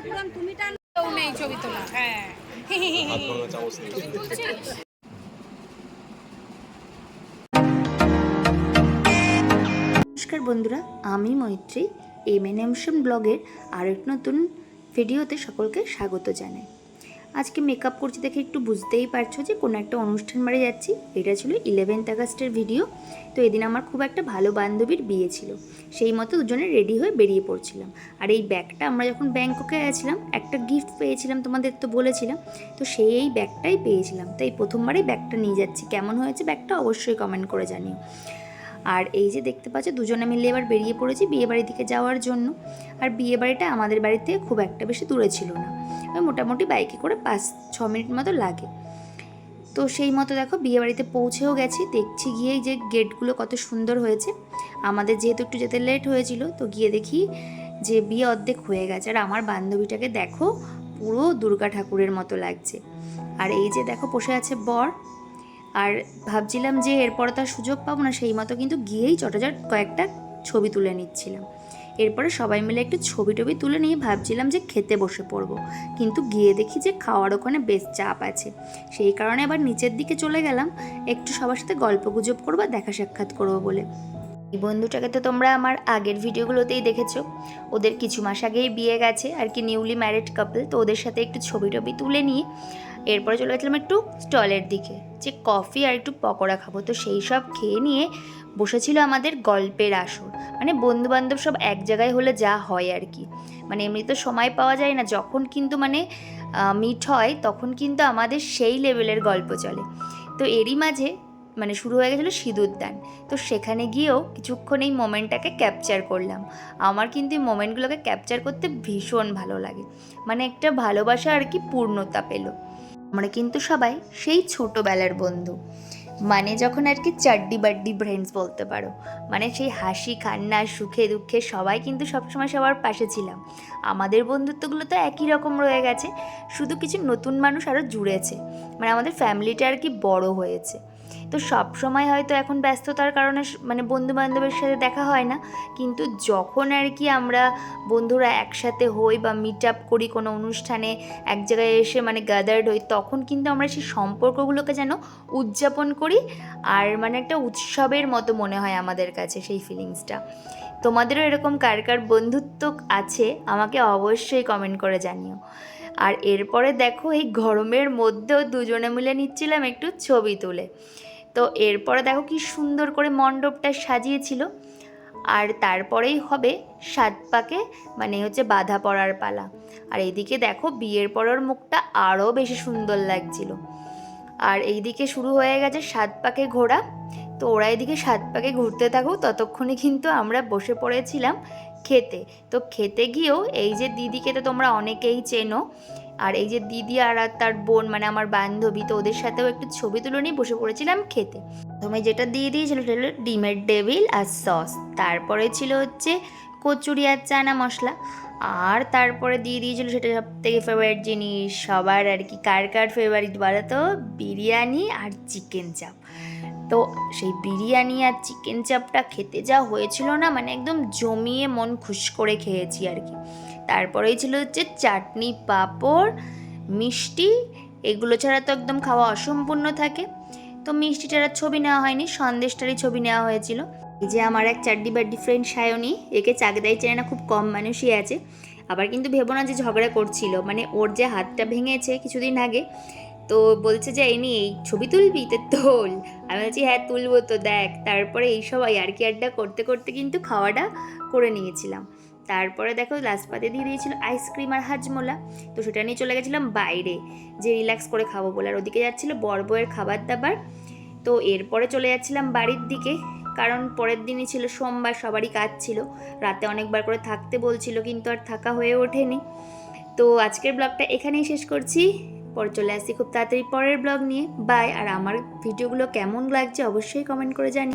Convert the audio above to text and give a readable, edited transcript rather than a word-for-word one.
তুমি টান নেই ছবি তোলা। হ্যাঁ নমস্কার বন্ধুরা, আমি মৈত্রী এমএনএমশন ব্লগের আরেক নতুন ভিডিওতে সকলকে স্বাগত জানাই। আজকে মেকআপ করছি দেখে একটু বুঝতেই পারছো যে কোনো একটা অনুষ্ঠান বাড়ি যাচ্ছি। এটা ছিল 11th আগস্টের ভিডিও। তো এদিন আমার খুব একটা ভালো বান্ধবীর বিয়ে ছিল, সেই মতো দুজনে রেডি হয়ে বেরিয়ে পড়ছিলাম। আর এই ব্যাগটা আমরা যখন ব্যাংককে গেছিলাম একটা গিফট পেয়েছিলাম, তোমাদের তো বলেছিলাম। তো সেই ব্যাগটাই পেয়েছিলাম, তাই প্রথমবারই ব্যাগটা নিয়ে যাচ্ছি। কেমন হয়েছে ব্যাগটা অবশ্যই কমেন্ট করে জানিও। আর এই যে দেখতে পাচ্ছ দুজনে মিলে এবার বেরিয়ে পড়েছি বিয়েবাড়ি দিকে যাওয়ার জন্য। আর বিয়েবাড়িটা আমাদের বাড়ি থেকে খুব একটা বেশি দূরে ছিল না, ওই মোটামুটি বাইকে করে 5-6 মিনিট মতো লাগে। তো সেই মতো দেখো বিয়েবাড়িতে পৌঁছেও গেছি। দেখছি গিয়েই যে গেটগুলো কত সুন্দর হয়েছে। আমাদের যেহেতু একটু যেতে লেট হয়েছিল, তো গিয়ে দেখি যে বিয়ে অর্ধেক হয়ে গেছে। আর আমার বান্ধবীটাকে দেখো পুরো দুর্গা ঠাকুরের মতো লাগছে। আর এই যে দেখো বসে আছে বর। আর ভাবছিলাম যে এরপর তো আর সুযোগ পাবো না, সেই মতো কিন্তু গিয়েই চটাচট কয়েকটা ছবি তুলে নিচ্ছিলাম। এরপরে সবাই মিলে একটু ছবি টবি তুলে নিয়ে ভাবছিলাম যে খেতে বসে পড়বো, কিন্তু গিয়ে দেখি যে খাওয়ার ওখানে বেশ চাপ আছে। সেই কারণে আবার নিচের দিকে চলে গেলাম একটু সবার সাথে গল্প গুজব করবো, দেখা সাক্ষাৎ করবো বলে। এই বন্ধুটাকে তো তোমরা আমার আগের ভিডিওগুলোতেই দেখেছো। ওদের কিছু মাস আগেই বিয়ে গেছে আর কি, নিউলি ম্যারিড কাপল। তো ওদের সাথে একটু ছবি টবি তুলে নিয়ে এরপরে চলে গেছিলাম একটু স্টলের দিকে, যে কফি আর একটু পকোড়া খাবো। তো সেই সব খেয়ে নিয়ে বসেছিল আমাদের গল্পের আসর। মানে বন্ধুবান্ধব সব এক জায়গায় হলে যা হয় আর কি, মানে এমনি তো সময় পাওয়া যায় না। যখন কিন্তু মানে মিট হয় তখন কিন্তু আমাদের সেই লেভেলের গল্প চলে। তো এরই মাঝে মানে শুরু হয়ে গেছিলো সিঁদুরদান। তো সেখানে গিয়েও কিছুক্ষণ এই মোমেন্টটাকে ক্যাপচার করলাম। আমার কিন্তু এই মোমেন্টগুলোকে ক্যাপচার করতে ভীষণ ভালো লাগে, মানে একটা ভালোবাসা আর কি পূর্ণতা পেল। আমরা কিন্তু সবাই সেই ছোটোবেলার বন্ধু, মানে যখন আর কি চাড্ডি বাড্ডি ফ্রেন্ডস বলতে পারো। মানে সেই হাসি কান্না সুখে দুঃখে সবাই কিন্তু সবসময় সবার পাশে ছিলাম। আমাদের বন্ধুত্বগুলো তো একই রকম রয়ে গেছে, শুধু কিছু নতুন মানুষ আরও জুড়েছে। মানে আমাদের ফ্যামিলিটা আর কি বড় হয়েছে। তো সব সময় হয়তো এখন ব্যস্ততার কারণে মানে বন্ধু বান্ধবের সাথে দেখা হয় না, কিন্তু যখন আর কি আমরা বন্ধুরা একসাথে হই বা মিট আপ করি কোনো অনুষ্ঠানে, এক জায়গায় এসে মানে গ্যাদার্ড হই, তখন কিন্তু আমরা সেই সম্পর্কগুলোকে যেন উদযাপন করি। আর মানে একটা উৎসবের মতো মনে হয় আমাদের কাছে সেই ফিলিংসটা। তোমাদেরও এরকম কার কার বন্ধুত্ব আছে আমাকে অবশ্যই কমেন্ট করে জানিও। আর এরপরে দেখো এই গরমের মধ্যেও দুজনে মিলে নিচ্ছিলাম একটু ছবি তুলে। তো এরপরে দেখো কি সুন্দর করে মণ্ডপটা সাজিয়েছিল। আর তারপরেই হবে 7 পাকে মানে হচ্ছে বাঁধা পড়ার পালা। আর এইদিকে দেখো বিয়ের পরের মুখটা আরও বেশি সুন্দর লাগছিল। আর এইদিকে শুরু হয়ে গেছে 7 পাকে ঘোরা। তো ওরা এদিকে 7 পাকে ঘুরতে থাকুক, ততক্ষণে কিন্তু আমরা বসে পড়েছিলাম খেতে। তো খেতে গিয়েও এই যে দিদিকে তো তোমরা অনেকেই চেনো, আর এই যে দিদি আর তার বোন মানে আমার বান্ধবী, তো ওদের সাথেও একটু ছবি তুলে নিয়ে বসে পড়েছিলাম খেতে। প্রথমে যেটা দিয়ে দিয়েছিল সেটা হলো ডিমের ডেভিল আর সস, তারপরে ছিল হচ্ছে কচুরি আর চানা মশলা, আর তারপরে দিয়ে দিয়েছিল সেটা সব থেকে ফেভারিট জিনিস সবার আর কি, কার কার ফেভারিট বলো তো, বিরিয়ানি আর চিকেন চাপ। তো সেই বিরিয়ানি আর চিকেন চাপটা খেতে যা হয়েছিল না, মানে একদম জমিয়ে মন খুশ করে খেয়েছি আর কি। তারপরেই ছিল হচ্ছে চাটনি পাঁপড় মিষ্টি, এগুলো ছাড়া তো একদম খাওয়া অসম্পূর্ণ থাকে। তো মিষ্টিটার ছবি নেওয়া হয়নি, সন্দেশটারই ছবি নেওয়া হয়েছিল। এই যে আমার এক চাড্ডি বাড্ডি ফ্রেন্ড সায়নী, একে চাকদাই চেনে না, খুব কম মানুষই আছে। আবার কিন্তু ভেবো না যে ঝগড়া করছিল, মানে ওর যে হাতটা ভেঙেছে কিছুদিন আগে, তো বলছে যে এই নি এই ছবি তুলবি তো তোল। আমি বলছি হ্যাঁ তুলবো তো, দেখ। তারপরে এইসব আর কি আড্ডা করতে করতে কিন্তু খাওয়াটা করে নিয়েছিলাম। তারপরে দেখো লাস্ট পাতে দিয়ে দিয়েছিল আইসক্রিম আর হাজমোলা। তো সেটা নিয়ে চলে গেছিলাম বাইরে, যে রিল্যাক্স করে খাবো বলে। আর ওদিকে যাচ্ছিলো বর বউয়ের খাবার দাবার। তো এরপরে চলে যাচ্ছিলাম বাড়ির দিকে, কারণ পরের দিনই ছিল সোমবার, সবারই কাজ ছিল। রাতে অনেকবার করে থাকতে বলছিল, কিন্তু আর থাকা হয়ে ওঠেনি। তো আজকের ব্লগটা এখানেই শেষ করছি, পরে চলে আসছি খুব তাড়াতাড়ি পরের ব্লগ নিয়ে। বাই। আর আমার ভিডিওগুলো কেমন লাগছে অবশ্যই কমেন্ট করে জানি।